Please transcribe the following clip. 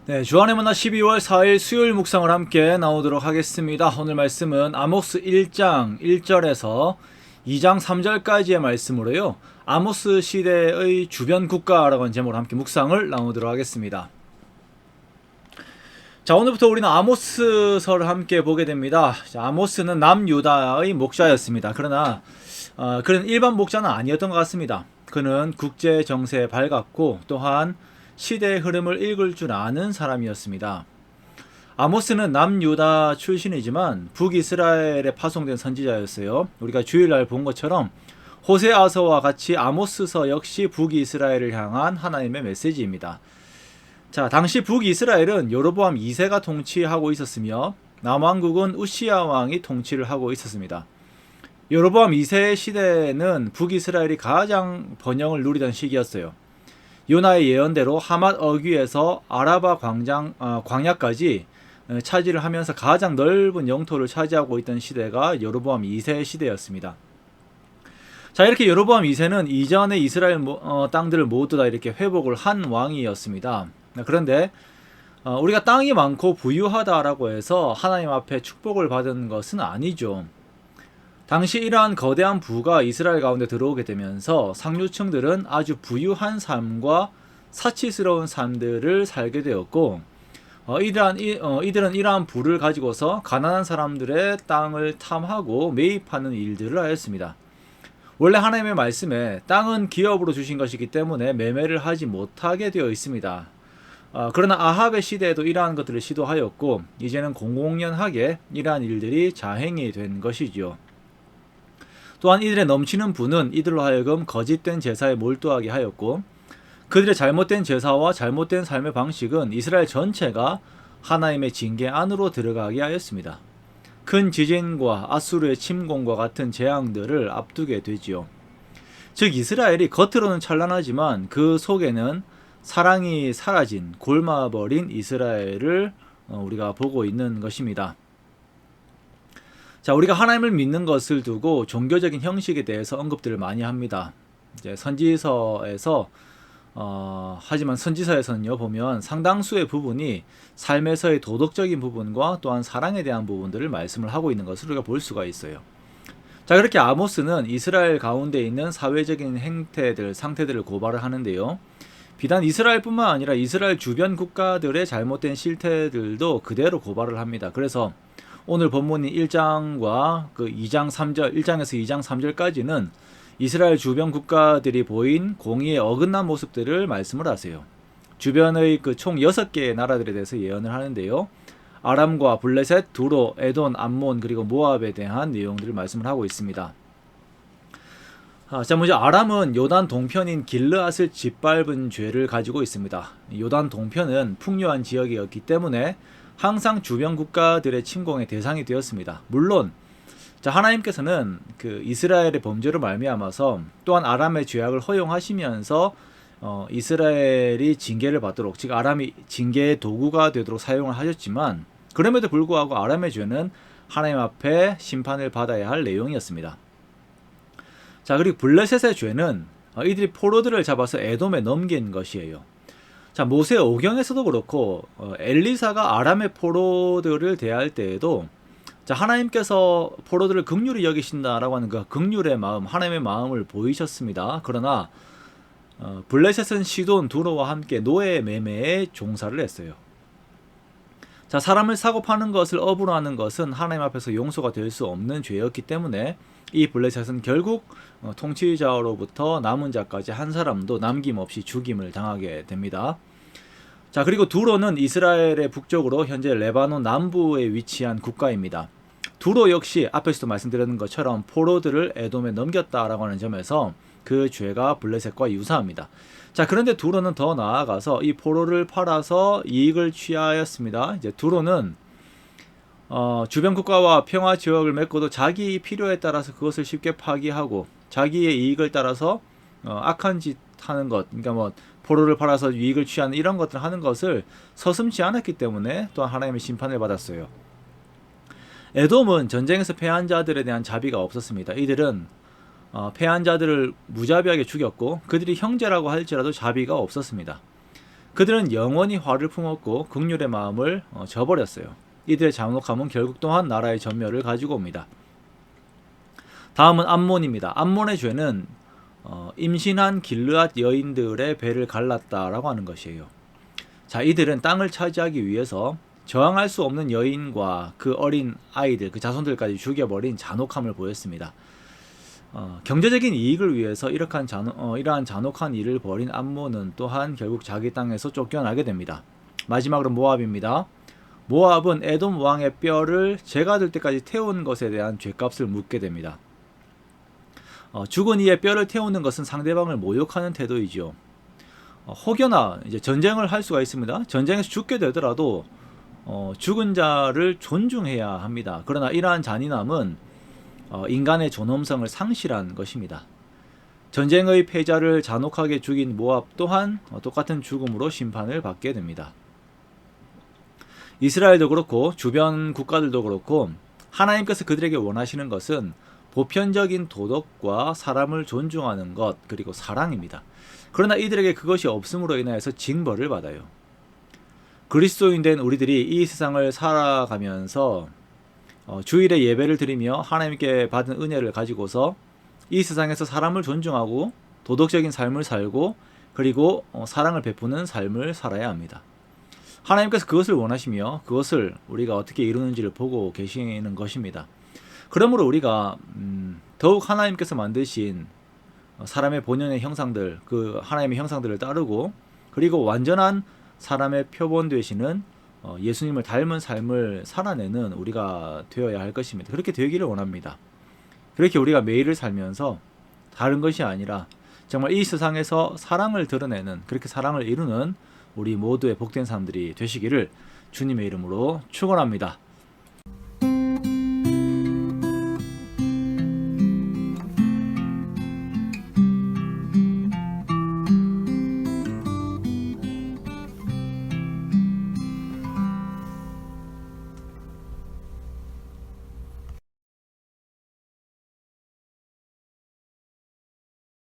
네, 주안의 만나 12월 4일 수요일 묵상을 함께 나오도록 하겠습니다. 오늘 말씀은 아모스 1장 1절에서 2장 3절까지의 말씀으로요. 아모스 시대의 주변 국가라고 하는 제목으로 함께 묵상을 나오도록 하겠습니다. 자, 오늘부터 우리는 아모스서를 함께 보게 됩니다. 자, 아모스는 남유다의 목자였습니다. 그러나 그는 일반 목자는 아니었던 것 같습니다. 그는 국제 정세에 밝았고 또한 시대의 흐름을 읽을 줄 아는 사람이었습니다. 아모스는 남유다 출신이지만 북이스라엘에 파송된 선지자였어요. 우리가 주일날 본 것처럼 호세아서와 같이 아모스서 역시 북이스라엘을 향한 하나님의 메시지입니다. 자, 당시 북이스라엘은 여로보암 2세가 통치하고 있었으며 남왕국은 우시야 왕이 통치를 하고 있었습니다. 여로보암 2세의 시대는 북이스라엘이 가장 번영을 누리던 시기였어요. 요나의 예언대로 하맛 어귀에서 아라바 광야까지 차지를 하면서 가장 넓은 영토를 차지하고 있던 시대가 여로보암 2세의 시대였습니다. 자, 이렇게 여로보암 2세는 이전의 이스라엘 땅들을 모두 다 이렇게 회복을 한 왕이었습니다. 그런데 우리가 땅이 많고 부유하다라고 해서 하나님 앞에 축복을 받은 것은 아니죠. 당시 이러한 거대한 부가 이스라엘 가운데 들어오게 되면서 상류층들은 아주 부유한 삶과 사치스러운 삶들을 살게 되었고 이들은 이러한 부를 가지고서 가난한 사람들의 땅을 탐하고 매입하는 일들을 하였습니다. 원래 하나님의 말씀에 땅은 기업으로 주신 것이기 때문에 매매를 하지 못하게 되어 있습니다. 그러나 아합의 시대에도 이러한 것들을 시도하였고 이제는 공공연하게 이러한 일들이 자행이 된 것이죠. 또한 이들의 넘치는 부는 이들로 하여금 거짓된 제사에 몰두하게 하였고 그들의 잘못된 제사와 잘못된 삶의 방식은 이스라엘 전체가 하나님의 징계 안으로 들어가게 하였습니다. 큰 지진과 아수르의 침공과 같은 재앙들을 앞두게 되지요. 즉 이스라엘이 겉으로는 찬란하지만 그 속에는 사랑이 사라진 곪아버린 이스라엘을 우리가 보고 있는 것입니다. 자, 우리가 하나님을 믿는 것을 두고 종교적인 형식에 대해서 언급들을 많이 합니다. 이제 선지서에서 하지만 선지서에서는요 보면 상당수의 부분이 삶에서의 도덕적인 부분과 또한 사랑에 대한 부분들을 말씀을 하고 있는 것을 우리가 볼 수가 있어요. 자, 그렇게 아모스는 이스라엘 가운데 있는 사회적인 행태들, 상태들을 고발을 하는데요. 비단 이스라엘뿐만 아니라 이스라엘 주변 국가들의 잘못된 실태들도 그대로 고발을 합니다. 그래서 오늘 본문인 1장과 그 2장 3절, 1장에서 2장 3절까지는 이스라엘 주변 국가들이 보인 공의에 어긋난 모습들을 말씀을 하세요. 주변의 그 총 6개의 나라들에 대해서 예언을 하는데요. 아람과 블레셋, 두로, 에돈, 암몬, 그리고 모압에 대한 내용들을 말씀을 하고 있습니다. 자, 먼저 아람은 요단 동편인 길르앗을 짓밟은 죄를 가지고 있습니다. 요단 동편은 풍요한 지역이었기 때문에 항상 주변 국가들의 침공의 대상이 되었습니다. 물론 하나님께서는 그 이스라엘의 범죄로 말미암아서 또한 아람의 죄악을 허용하시면서 이스라엘이 징계를 받도록, 즉 아람이 징계의 도구가 되도록 사용을 하셨지만 그럼에도 불구하고 아람의 죄는 하나님 앞에 심판을 받아야 할 내용이었습니다. 자, 그리고 블레셋의 죄는 이들이 포로들을 잡아서 에돔에 넘긴 것이에요. 자, 모세 오경에서도 그렇고 엘리사가 아람의 포로들을 대할 때에도 자, 하나님께서 포로들을 긍휼히 여기신다라고 하는 그 긍휼의 마음, 하나님의 마음을 보이셨습니다. 그러나 블레셋은 시돈, 두로와 함께 노예 매매에 종사를 했어요. 자, 사람을 사고 파는 것을 업으로 하는 것은 하나님 앞에서 용서가 될 수 없는 죄였기 때문에 이 블레셋은 결국 통치자로부터 남은 자까지 한 사람도 남김없이 죽임을 당하게 됩니다. 자, 그리고 두로는 이스라엘의 북쪽으로 현재 레바논 남부에 위치한 국가입니다. 두로 역시 앞에서도 말씀드렸는 것처럼 포로들을 에돔에 넘겼다라고 하는 점에서 그 죄가 블레셋과 유사합니다. 자, 그런데 두로는 더 나아가서 이 포로를 팔아서 이익을 취하였습니다. 이제 두로는 주변 국가와 평화 지역을 맺고도 자기 필요에 따라서 그것을 쉽게 파기하고 자기의 이익을 따라서 악한 짓 하는 것, 그러니까 뭐 포로를 팔아서 이익을 취하는 이런 것들을 하는 것을 서슴지 않았기 때문에 또한 하나님의 심판을 받았어요. 에돔은 전쟁에서 패한 자들에 대한 자비가 없었습니다. 이들은 패한 자들을 무자비하게 죽였고 그들이 형제라고 할지라도 자비가 없었습니다. 그들은 영원히 화를 품었고 긍휼의 마음을 저버렸어요. 이들의 잔혹함은 결국 또한 나라의 전멸을 가지고 옵니다. 다음은 암몬입니다. 암몬의 죄는 임신한 길르앗 여인들의 배를 갈랐다라고 하는 것이에요. 자, 이들은 땅을 차지하기 위해서 저항할 수 없는 여인과 그 어린 아이들, 그 자손들까지 죽여버린 잔혹함을 보였습니다. 경제적인 이익을 위해서 이러한 잔혹한 일을 벌인 암몬은 또한 결국 자기 땅에서 쫓겨나게 됩니다. 마지막으로 모압입니다. 모압은 에돔 왕의 뼈를 재가 될 때까지 태운 것에 대한 죗값을 묻게 됩니다. 죽은 이의 뼈를 태우는 것은 상대방을 모욕하는 태도이죠. 혹여나 이제 전쟁을 할 수가 있습니다. 전쟁에서 죽게 되더라도 죽은 자를 존중해야 합니다. 그러나 이러한 잔인함은 인간의 존엄성을 상실한 것입니다. 전쟁의 패자를 잔혹하게 죽인 모압 또한 똑같은 죽음으로 심판을 받게 됩니다. 이스라엘도 그렇고 주변 국가들도 그렇고 하나님께서 그들에게 원하시는 것은 보편적인 도덕과 사람을 존중하는 것, 그리고 사랑입니다. 그러나 이들에게 그것이 없음으로 인하여서 징벌을 받아요. 그리스도인 된 우리들이 이 세상을 살아가면서 주일에 예배를 드리며 하나님께 받은 은혜를 가지고서 이 세상에서 사람을 존중하고 도덕적인 삶을 살고 그리고 사랑을 베푸는 삶을 살아야 합니다. 하나님께서 그것을 원하시며 그것을 우리가 어떻게 이루는지를 보고 계시는 것입니다. 그러므로 우리가 더욱 하나님께서 만드신 사람의 본연의 형상들, 그 하나님의 형상들을 따르고 그리고 완전한 사람의 표본 되시는 예수님을 닮은 삶을 살아내는 우리가 되어야 할 것입니다. 그렇게 되기를 원합니다. 그렇게 우리가 매일을 살면서 다른 것이 아니라 정말 이 세상에서 사랑을 드러내는, 그렇게 사랑을 이루는 우리 모두의 복된 사람들이 되시기를 주님의 이름으로 축원합니다.